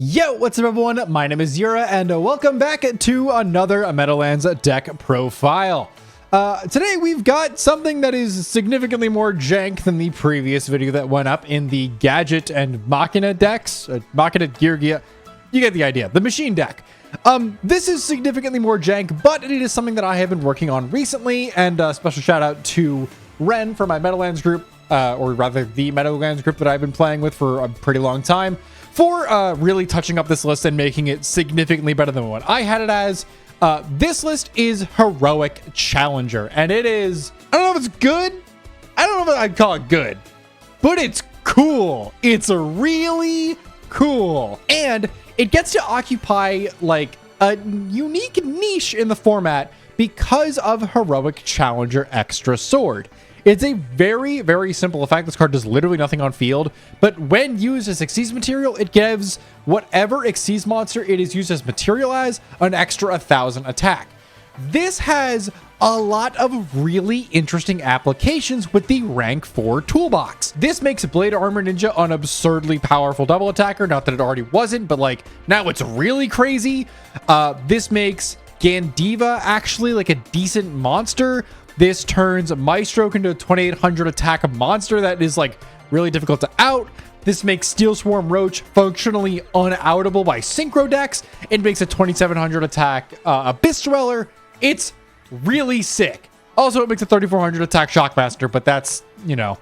Yo, what's up everyone? My name is Yura and welcome back to another Meadowlands deck profile. Today we've got something that is significantly more jank than the previous video that went up in the Gadget and Machina decks. Machina Yugioh, you get the idea. The machine deck. This is significantly more jank, but it is something that I have been working on recently, and special shout out to Ren for my Meadowlands group, or rather the Meadowlands group that I've been playing with for a pretty long time, for really touching up this list and making it significantly better than what I had it as. This list is Heroic Challenger, and it is, I don't know if it's good. I don't know if I'd call it good, but it's cool. It's really cool. And it gets to occupy like a unique niche in the format because of Heroic Challenger Extra Sword. It's a very, very simple effect. This card does literally nothing on field, but when used as Xyz material, it gives whatever Xyz monster it is used as material as an extra 1,000 attack. This has a lot of really interesting applications with the rank 4 toolbox. This makes Blade Armor Ninja an absurdly powerful double attacker. Not that it already wasn't, but like now it's really crazy. This makes Gandiva actually like a decent monster. This turns Maestro into a 2800 attack monster that is like really difficult to out. This makes Steel Swarm Roach functionally unoutable by Synchro decks. It makes a 2700 attack Abyss Dweller. It's really sick. Also, it makes a 3400 attack Shockmaster, but that's, you know,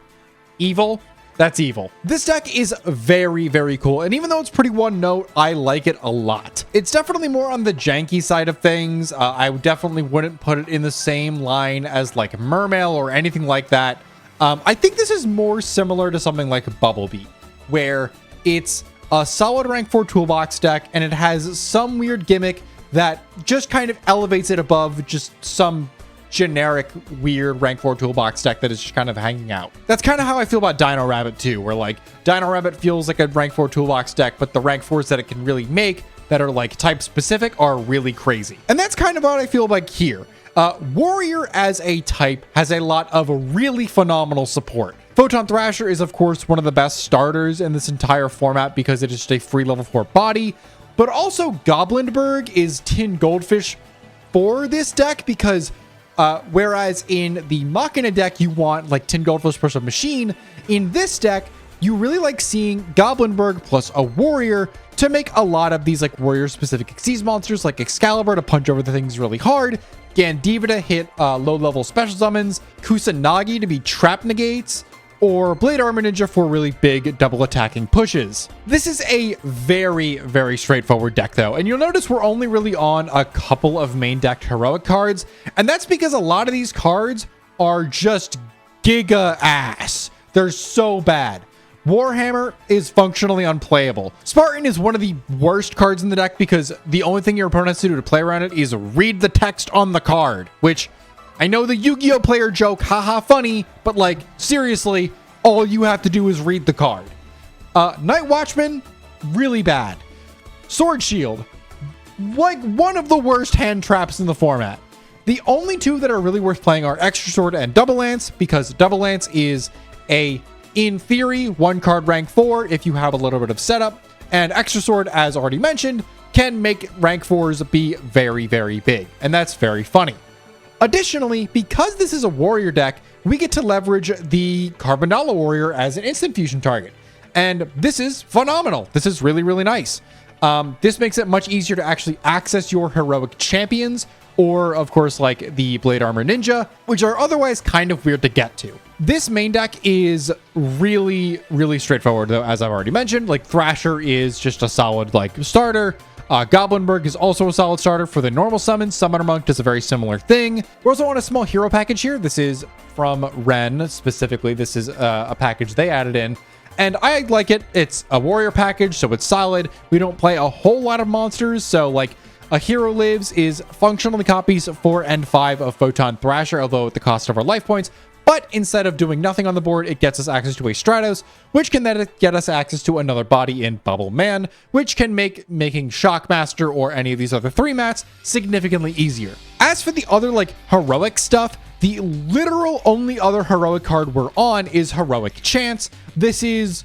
evil. That's evil. This deck is very, very cool. And even though it's pretty one note, I like it a lot. It's definitely more on the janky side of things. I definitely wouldn't put it in the same line as like Mermail or anything like that. I think this is more similar to something like Bumblebee, where it's a solid rank 4 toolbox deck and it has some weird gimmick that just kind of elevates it above just some generic weird rank 4 toolbox deck that is just kind of hanging out. That's kind of how I feel about Dino Rabbit too, where like Dino Rabbit feels like a rank 4 toolbox deck, but the rank 4s that it can really make that are like type specific are really crazy. And that's kind of what I feel like here. Warrior as a type has a lot of really phenomenal support. Photon Thrasher is of course one of the best starters in this entire format because it is just a free level 4 body, but also Goblinberg is Tin Goldfish for this deck because whereas in the Machina deck, you want like Tin Goldfish plus a machine, in this deck, you really like seeing Goblinberg plus a warrior to make a lot of these like warrior-specific Xyz monsters like Excalibur to punch over the things really hard, Gandiva to hit low-level special summons, Kusanagi to be trap negates, or Blade Armor Ninja for really big double attacking pushes. This is a very, very straightforward deck though, and you'll notice we're only really on a couple of main decked heroic cards, and that's because a lot of these cards are just giga ass. They're so bad. Warhammer is functionally unplayable. Spartan is one of the worst cards in the deck because the only thing your opponent has to do to play around it is read the text on the card, which I know the Yu-Gi-Oh player joke, haha funny, but like seriously, all you have to do is read the card. Night Watchman, really bad. Sword Shield, like one of the worst hand traps in the format. The only two that are really worth playing are Extra Sword and Double Lance because Double Lance is a, in theory, one card rank 4 if you have a little bit of setup, and Extra Sword, as already mentioned, can make rank 4s be very, very big, and that's very funny. Additionally, because this is a warrior deck, we get to leverage the Carbonella Warrior as an instant fusion target. And this is phenomenal. This is really, really nice. This makes it much easier to actually access your heroic champions, or of course like the Blade Armor Ninja, which are otherwise kind of weird to get to. This main deck is really, really straightforward though, as I've already mentioned. Like Thrasher is just a solid like starter. Goblinberg is also a solid starter for the normal summons. Summoner Monk does a very similar thing. We're also on a small hero package here. This is from Ren specifically. This is a package they added in, and I like it. It's a warrior package, so it's solid. We don't play a whole lot of monsters, so like a Hero Lives is functionally copies 4 and 5 of Photon Thrasher, although at the cost of our life points. But instead of doing nothing on the board, it gets us access to a Stratos, which can then get us access to another body in Bubble Man, which can make making Shockmaster or any of these other 3 mats significantly easier. As for the other like heroic stuff, the literal only other heroic card we're on is Heroic Chance. This is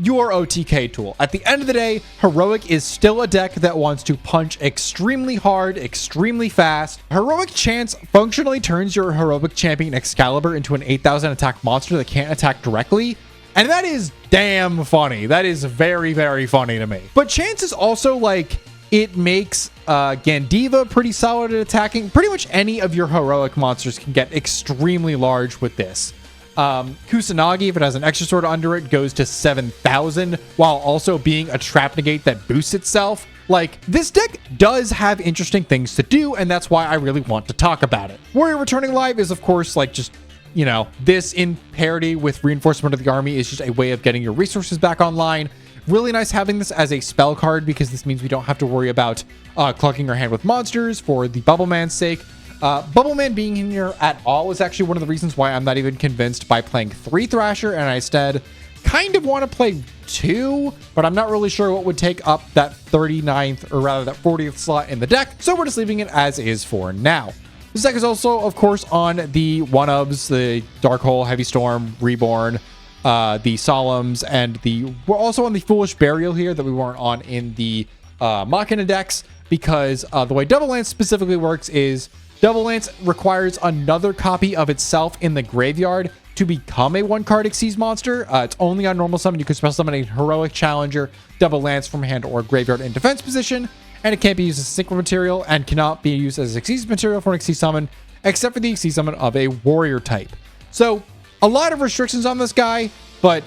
your OTK tool. At the end of the day, Heroic is still a deck that wants to punch extremely hard, extremely fast. Heroic Chance functionally turns your Heroic champion Excalibur into an 8,000 attack monster that can't attack directly. And that is damn funny. That is very, very funny to me. But Chance is also like, it makes Gandiva pretty solid at attacking. Pretty much any of your Heroic monsters can get extremely large with this. Kusanagi, if it has an extra sword under it, goes to 7,000 while also being a trap negate that boosts itself. Like, this deck does have interesting things to do, and that's why I really want to talk about it. Warrior Returning Live is, of course, like, just, you know, this in parity with Reinforcement of the Army is just a way of getting your resources back online. Really nice having this as a spell card because this means we don't have to worry about clucking our hand with monsters for the Bubble Man's sake. Bubble Man being in here at all is actually one of the reasons why I'm not even convinced by playing 3 Thrasher, and I instead kind of want to play 2, but I'm not really sure what would take up that 39th, or rather that 40th slot in the deck, so we're just leaving it as is for now. This deck is also, of course, on the 1-ofs, the Dark Hole, Heavy Storm, Reborn, the Solemns, and we're also on the Foolish Burial here that we weren't on in the Machina decks, because the way Double Lance specifically works is Double Lance requires another copy of itself in the graveyard to become a 1-card Xyz monster. It's only on normal summon. You can special summon a Heroic Challenger Double Lance from hand or graveyard in defense position, and it can't be used as a synchro material and cannot be used as Xyz material for an Xyz summon, except for the Xyz summon of a warrior type. So a lot of restrictions on this guy, but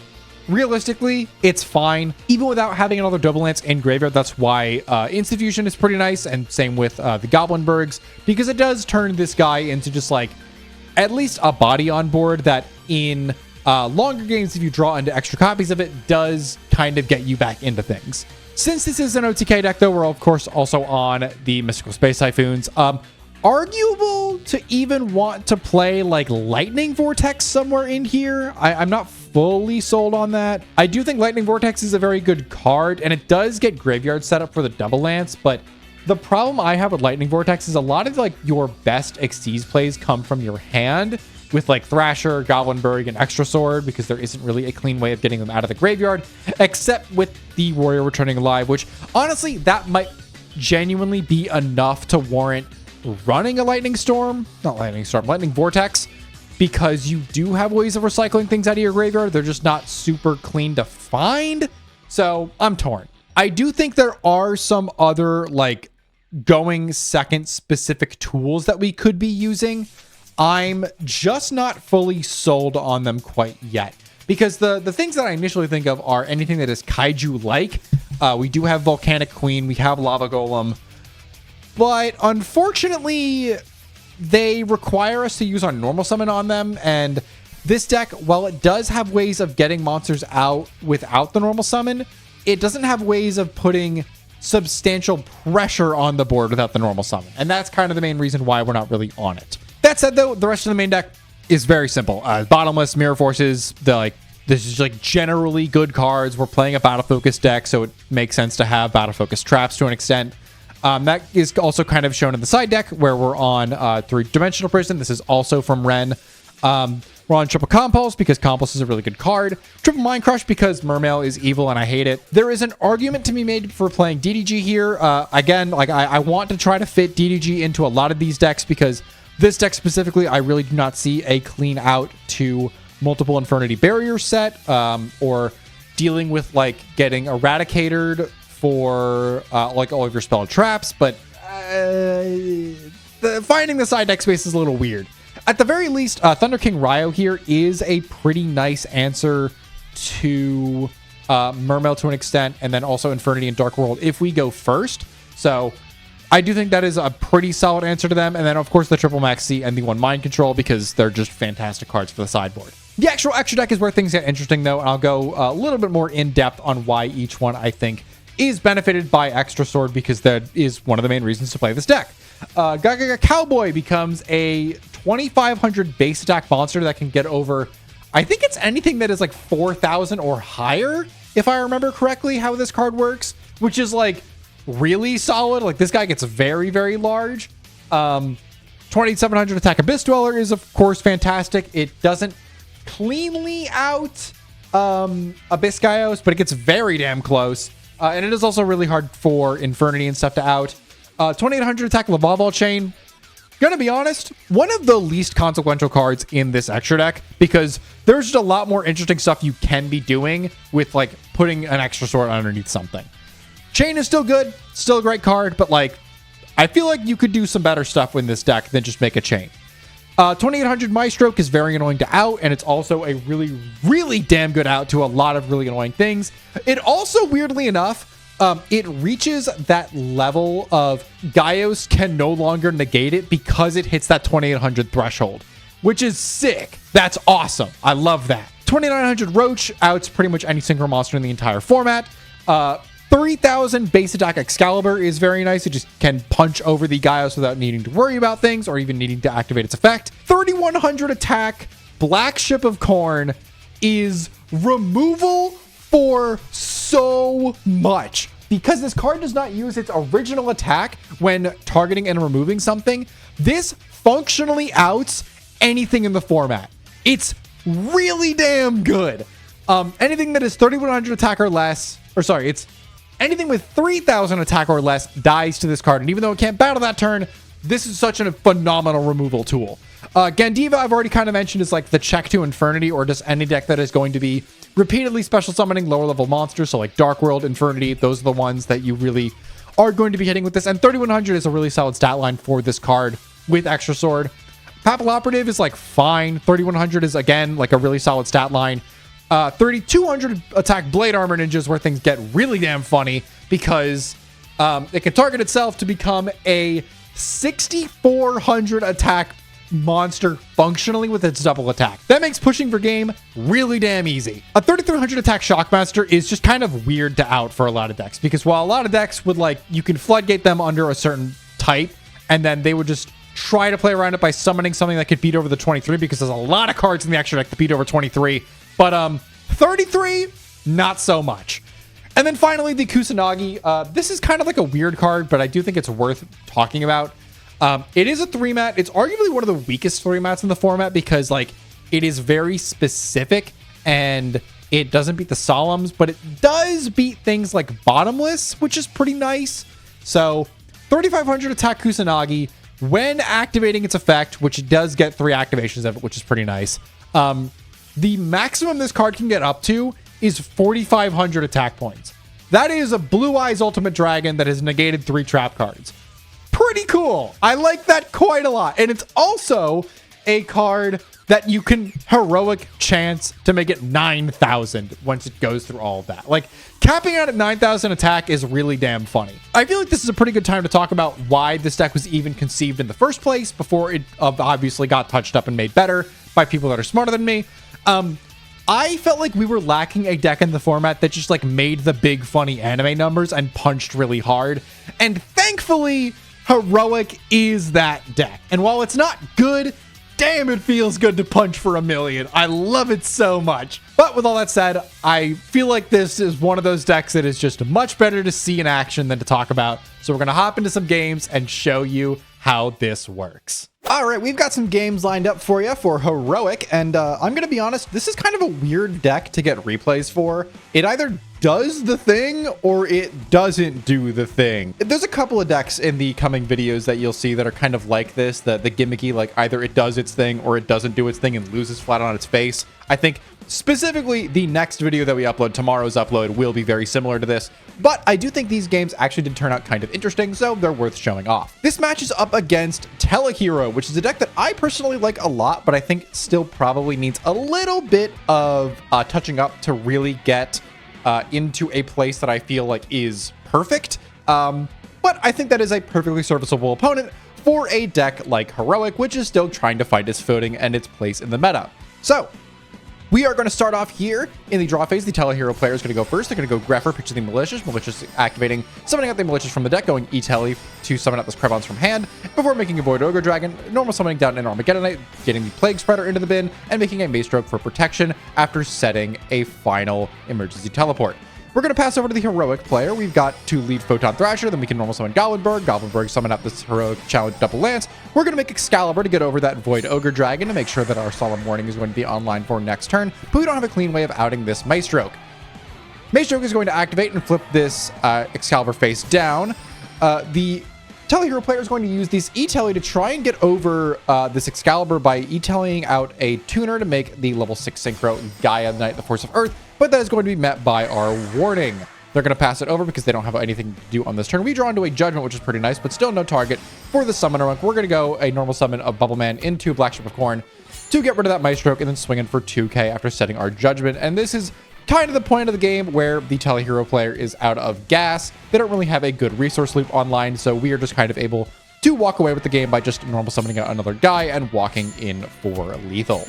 realistically, it's fine. Even without having another Double Lance in graveyard, that's why Instant Fusion is pretty nice, and same with the Goblinbergs, because it does turn this guy into just like at least a body on board that in longer games, if you draw into extra copies of it, does kind of get you back into things. Since this is an OTK deck, though, we're of course also on the Mystical Space Typhoons. Arguable to even want to play like Lightning Vortex somewhere in here. I'm not fully sold on that. I do think Lightning Vortex is a very good card, and it does get graveyard set up for the Double Lance, but the problem I have with Lightning Vortex is a lot of like your best Xyz plays come from your hand with like Thrasher, Goblinberg, and Extra Sword, because there isn't really a clean way of getting them out of the graveyard, except with the Warrior Returning Alive, which honestly, that might genuinely be enough to warrant running a Lightning Vortex, because you do have ways of recycling things out of your graveyard. They're just not super clean to find. So I'm torn. I do think there are some other like going second specific tools that we could be using. I'm just not fully sold on them quite yet, because the things that I initially think of are anything that is kaiju like. We do have Volcanic Queen, we have Lava Golem, but unfortunately, they require us to use our normal summon on them. And this deck, while it does have ways of getting monsters out without the normal summon, it doesn't have ways of putting substantial pressure on the board without the normal summon. And that's kind of the main reason why we're not really on it. That said, though, the rest of the main deck is very simple. Bottomless, Mirror Forces, this is like generally good cards. We're playing a battle focused deck, so it makes sense to have battle focused traps to an extent. That is also kind of shown in the side deck where we're on 3-Dimensional Prison. This is also from Ren. We're on Triple Compulse because Compulse is a really good card. Triple Mind Crush because Mermail is evil and I hate it. There is an argument to be made for playing DDG here. Again, like I want to try to fit DDG into a lot of these decks, because this deck specifically, I really do not see a clean out to multiple Infernity Barrier set, or dealing with like getting Eradicated for like all of your spell traps, but finding the side deck space is a little weird. At the very least, Thunder King Ryo here is a pretty nice answer to Mermail to an extent, and then also Infernity and Dark World if we go first. So I do think that is a pretty solid answer to them. And then, of course, the Triple Maxi and the 1 Mind Control, because they're just fantastic cards for the sideboard. The actual extra deck is where things get interesting, though, and I'll go a little bit more in depth on why each one I think is benefited by Extra Sword, because that is one of the main reasons to play this deck. Gaga Cowboy becomes a 2,500 base attack monster that can get over, I think it's anything that is like 4,000 or higher, if I remember correctly how this card works, which is like really solid. Like this guy gets very, very large. 2,700 attack Abyss Dweller is of course fantastic. It doesn't cleanly out Abyssgaios, but it gets very damn close. And it is also really hard for Infernity and stuff to out. 2800 attack Lavaball Chain. Gonna be honest, one of the least consequential cards in this extra deck, because there's just a lot more interesting stuff you can be doing with like putting an extra sword underneath something. Chain is still good, still a great card, but like I feel like you could do some better stuff in this deck than just make a chain. 2800 Maestroke is very annoying to out, and it's also a really, really damn good out to a lot of really annoying things. It also, weirdly enough, it reaches that level of Gaios can no longer negate it because it hits that 2800 threshold, which is sick. That's awesome. I love that. 2900 Roach outs pretty much any synchro monster in the entire format. 3000 base attack Excalibur is very nice. It just can punch over the Gaios without needing to worry about things or even needing to activate its effect. 3100 attack Black Ship of Corn is removal for so much. Because this card does not use its original attack when targeting and removing something, this functionally outs anything in the format. It's really damn good. Anything that is 3100 attack or less, it's anything with 3000 attack or less dies to this card. And even though it can't battle that turn, this is such a phenomenal removal tool. Gandiva, I've already kind of mentioned, is like the check to Infernity, or just any deck that is going to be repeatedly special summoning lower level monsters. So like Dark World, Infernity, those are the ones that you really are going to be hitting with this. And 3100 is a really solid stat line for this card with Extra Sword. Papal Operative is like fine. 3100 is again like a really solid stat line. 3200 attack Blade Armor Ninja is where things get really damn funny, because it can target itself to become a 6400 attack monster functionally with its double attack. That makes pushing for game really damn easy. A 3300 attack Shockmaster is just kind of weird to out for a lot of decks, because while a lot of decks would like, you can floodgate them under a certain type, and then they would just try to play around it by summoning something that could beat over the 23, because there's a lot of cards in the extra deck to beat over 23. But 33, not so much. And then finally, the Kusanagi. This is kind of like a weird card, but I do think it's worth talking about. It is a 3-mat. It's arguably one of the weakest 3-mats in the format, because like it is very specific and it doesn't beat the Solemns, but it does beat things like Bottomless, which is pretty nice. So 3500 attack Kusanagi when activating its effect, which it does get 3 activations of it, which is pretty nice. The maximum this card can get up to is 4500 attack points. That is a Blue Eyes Ultimate Dragon that has negated 3 trap cards. Pretty cool. I like that quite a lot. And it's also a card that you can heroic chance to make it 9,000 once it goes through all of that. Like, capping out at 9,000 attack is really damn funny. I feel like this is a pretty good time to talk about why this deck was even conceived in the first place, before it obviously got touched up and made better by people that are smarter than me. I felt like we were lacking a deck in the format that just like made the big funny anime numbers and punched really hard. And thankfully, Heroic is that deck. And while it's not good, damn, it feels good to punch for 1,000,000. I love it so much. But with all that said, I feel like this is one of those decks that is just much better to see in action than to talk about. So we're going to hop into some games and show you how this works. All right, we've got some games lined up for you for Heroic, and I'm going to be honest, this is kind of a weird deck to get replays for. It either does the thing or it doesn't do the thing. There's a couple of decks in the coming videos that you'll see that are kind of like this, the gimmicky, like either it does its thing or it doesn't do its thing and loses flat on its face. I think specifically the next video that we upload, tomorrow's upload, will be very similar to this, but I do think these games actually did turn out kind of interesting, so they're worth showing off. This match is up against Telehero, which is a deck that I personally like a lot, but I think still probably needs a little bit of touching up to really get into a place that I feel like is perfect. But I think that is a perfectly serviceable opponent for a deck like Heroic, which is still trying to find its footing and its place in the meta. So we are going to start off here in the draw phase. The Telehero player is going to go first. They're going to go Grepher, pitch the Malicious. Malicious activating, summoning out the Malicious from the deck, going E-Tele to summon out this Krebons from hand, before making a Void Ogre Dragon, normal summoning down an Armageddonite, getting the Plague Spreader into the bin, and making a Maestroke for protection after setting a final emergency teleport. We're going to pass over to the heroic player. We've got to lead Photon Thrasher, then we can normal summon Goblinberg. Goblinberg summon out this heroic challenge double lance. We're going to make Excalibur to get over that Void Ogre Dragon to make sure that our Solemn Warning is going to be online for next turn, but we don't have a clean way of outing this Maestroke. Maestroke is going to activate and flip this Excalibur face down. The Telehero player is going to use this E-Telly to try and get over this Excalibur by E-Tellying out a tuner to make the level 6 Synchro Gaia Knight, the Force of Earth, but that is going to be met by our warning. They're going to pass it over because they don't have anything to do on this turn. We draw into a Judgment, which is pretty nice, but still no target for the Summoner Monk. We're going to go a normal summon of Bubbleman into Black Strip of Corn to get rid of that Maestroke and then swing in for 2k after setting our Judgment. And this is kind of the point of the game where the Telehero player is out of gas. They don't really have a good resource loop online, so we are just kind of able to walk away with the game by just normal summoning another guy and walking in for lethal.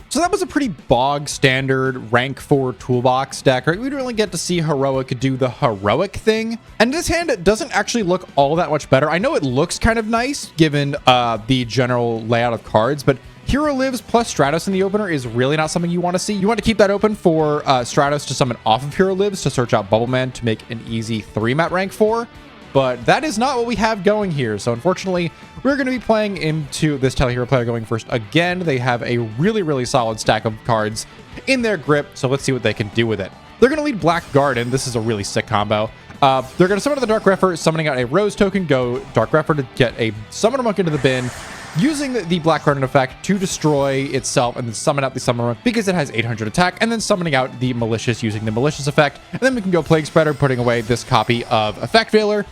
So that was a pretty bog standard rank 4 toolbox deck, right? We didn't really get to see Heroic do the heroic thing. And this hand doesn't actually look all that much better. I know it looks kind of nice given the general layout of cards, but Hero Lives plus Stratos in the opener is really not something you want to see. You want to keep that open for Stratos to summon off of Hero Lives to search out Bubbleman to make an easy 3-mat rank 4. But that is not what we have going here. So unfortunately, we're going to be playing into this Telehero player going first again. They have a really, really solid stack of cards in their grip. So let's see what they can do with it. They're going to lead Black Garden. This is a really sick combo. They're going to summon out the Dark Grepher, summoning out a Rose token, go Dark Grepher to get a Summoner Monk into the bin, using the Black Garden effect to destroy itself and then summon out the Summoner Monk because it has 800 attack, and then summoning out the Malicious using the Malicious effect. And then we can go Plague Spreader, putting away this copy of Effect Veiler,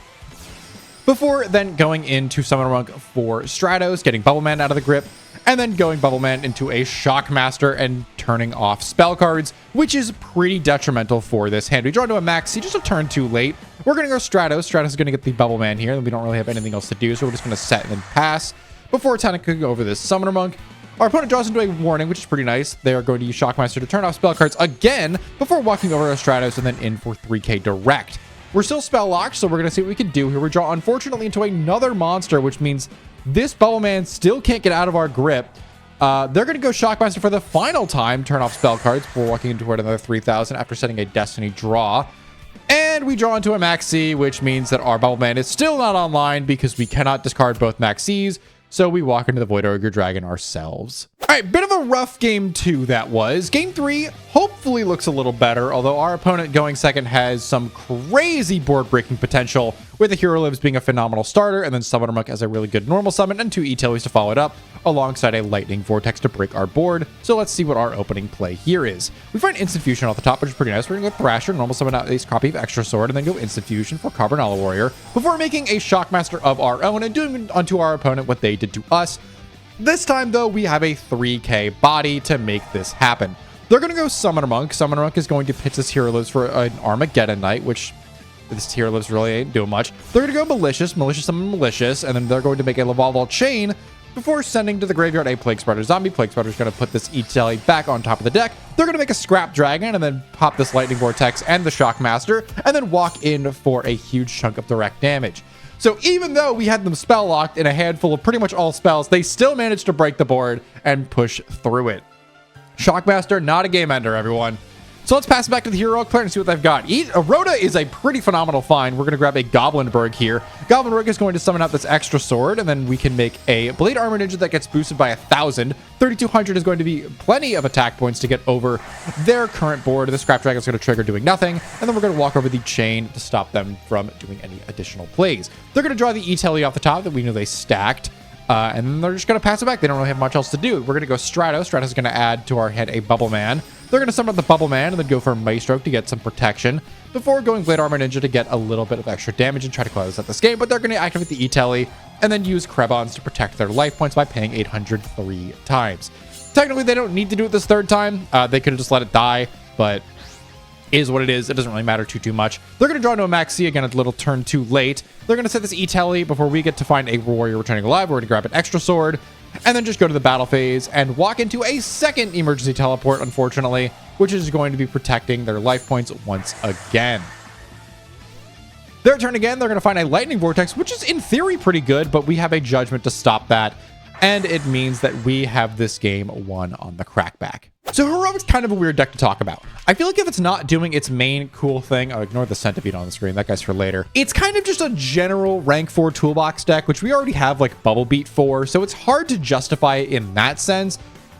before then going into Summoner Monk for Stratos, getting Bubbleman out of the grip, and then going Bubbleman into a Shockmaster and turning off spell cards, which is pretty detrimental for this hand. We draw into a Maxi just a turn too late. We're going to go Stratos. Stratos is going to get the Bubbleman here, and we don't really have anything else to do, so we're just going to set and then pass before technically over this Summoner Monk. Our opponent draws into a warning, which is pretty nice. They are going to use Shockmaster to turn off spell cards again before walking over to Stratos and then in for 3k direct. We're still spell locked, so we're going to see what we can do here. We draw, unfortunately, into another monster, which means this Bubbleman still can't get out of our grip. They're going to go Shockmaster for the final time, turn off spell cards before walking into another 3,000 after setting a Destiny draw. And we draw into a Maxi, which means that our Bubbleman is still not online because we cannot discard both Maxis. So we walk into the Void Ogre Dragon ourselves. All right, bit of a rough game 2 that was. Game 3 hopefully looks a little better, although our opponent going second has some crazy board-breaking potential, with the Hero Lives being a phenomenal starter, and then Summoner Monk as a really good normal summon, and 2 E-Tellys to follow it up, alongside a Lightning Vortex to break our board. So let's see what our opening play here is. We find Instant Fusion off the top, which is pretty nice. We're going to go Thrasher, normal summon out a copy of Extra Sword, and then go Instant Fusion for Carbonella Warrior, before making a Shockmaster of our own and doing unto our opponent what they did to us. This time, though, we have a 3k body to make this happen. They're going to go Summoner Monk. Summoner Monk is going to pitch this Hero Lives for an Armageddon Knight, which this Hero Lives really ain't doing much. They're going to go Malicious, summon Malicious, and then they're going to make a Lavalval Chain before sending to the graveyard a Plague Spreader Zombie. Plague Spreader is going to put this E-Telly back on top of the deck. They're going to make a Scrap Dragon and then pop this Lightning Vortex and the Shockmaster, and then walk in for a huge chunk of direct damage. So even though we had them spell locked in a handful of pretty much all spells, they still managed to break the board and push through it. Shockmaster, not a game ender, everyone. So let's pass it back to the Heroic player and see what they've got. Rhoda is a pretty phenomenal find. We're going to grab a Goblinberg here. Goblinberg is going to summon out this Extra Sword, and then we can make a Blade Armor Ninja that gets boosted by 1,000. 3,200 is going to be plenty of attack points to get over their current board. The Scrap Dragon is going to trigger doing nothing, and then we're going to walk over the Chain to stop them from doing any additional plays. They're going to draw the E-Telly off the top that we know they stacked. And then they're just going to pass it back. They don't really have much else to do. We're going to go Stratos. Stratos is going to add to our head a Bubbleman. They're going to summon up the Bubbleman and then go for Maestroke to get some protection before going Blade Armor Ninja to get a little bit of extra damage and try to close out this game. But they're going to activate the E-Telly and then use Krebons to protect their life points by paying 803 times. Technically, they don't need to do it this third time. They could have just let it die, but is what it is. It doesn't really matter too much. They're going to draw into a Maxi again, a little turn too late. They're going to set this E-Telly before we get to find a Warrior returning alive. We're going to grab an Extra Sword and then just go to the battle phase and walk into a second emergency teleport, unfortunately, which is going to be protecting their life points once again. Their turn again, they're going to find a Lightning Vortex, which is in theory pretty good, but we have a Judgment to stop that. And it means that we have this game won on the crackback. So Heroic's kind of a weird deck to talk about. I feel like if it's not doing its main cool thing, I'll ignore the centipede on the screen, that guy's for later. It's kind of just a general rank 4 toolbox deck, which we already have like Bubble Beat for, so it's hard to justify it in that sense.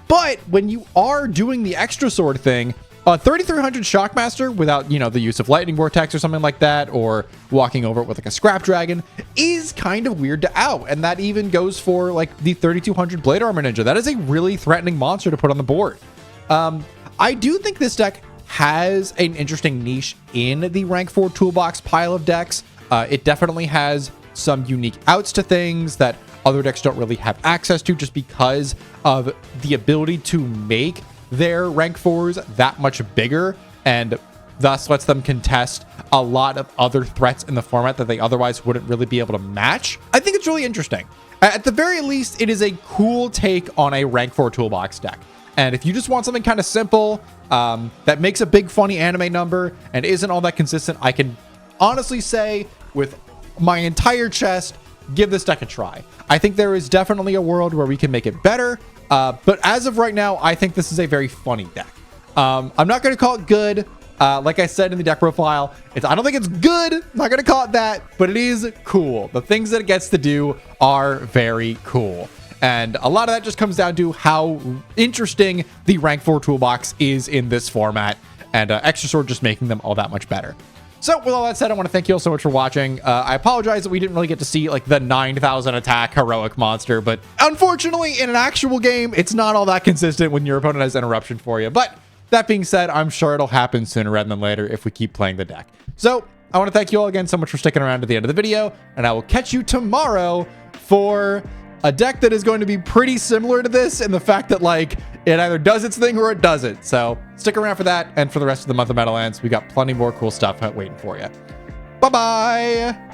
But when you are doing the extra sword thing, 3300 Shockmaster without, you know, the use of Lightning Vortex or something like that, or walking over it with like a Scrap Dragon, is kind of weird to out. And that even goes for like the 3200 Blade Armor Ninja. That is a really threatening monster to put on the board. I do think this deck has an interesting niche in the rank 4 toolbox pile of decks. It definitely has some unique outs to things that other decks don't really have access to, just because of the ability to make their rank 4s that much bigger, and thus lets them contest a lot of other threats in the format that they otherwise wouldn't really be able to match. I think it's really interesting. At the very least, it is a cool take on a rank 4 toolbox deck. And if you just want something kind of simple, that makes a big funny anime number and isn't all that consistent, I can honestly say with my entire chest, give this deck a try. I think there is definitely a world where we can make it better, but as of right now, I think this is a very funny deck. I'm not going to call it good. Like I said in the deck profile, I don't think it's good. I'm not going to call it that, but it is cool. The things that it gets to do are very cool. And a lot of that just comes down to how interesting the rank 4 toolbox is in this format, and Extra Sword just making them all that much better. So with all that said, I want to thank you all so much for watching. I apologize that we didn't really get to see like the 9,000 attack heroic monster, but unfortunately in an actual game, it's not all that consistent when your opponent has interruption for you. But that being said, I'm sure it'll happen sooner rather than later if we keep playing the deck. So I want to thank you all again so much for sticking around to the end of the video, and I will catch you tomorrow for a deck that is going to be pretty similar to this in the fact that like it either does its thing or it doesn't. So stick around for that. And for the rest of the month of Meadowlands, we got plenty more cool stuff waiting for you. Bye-bye.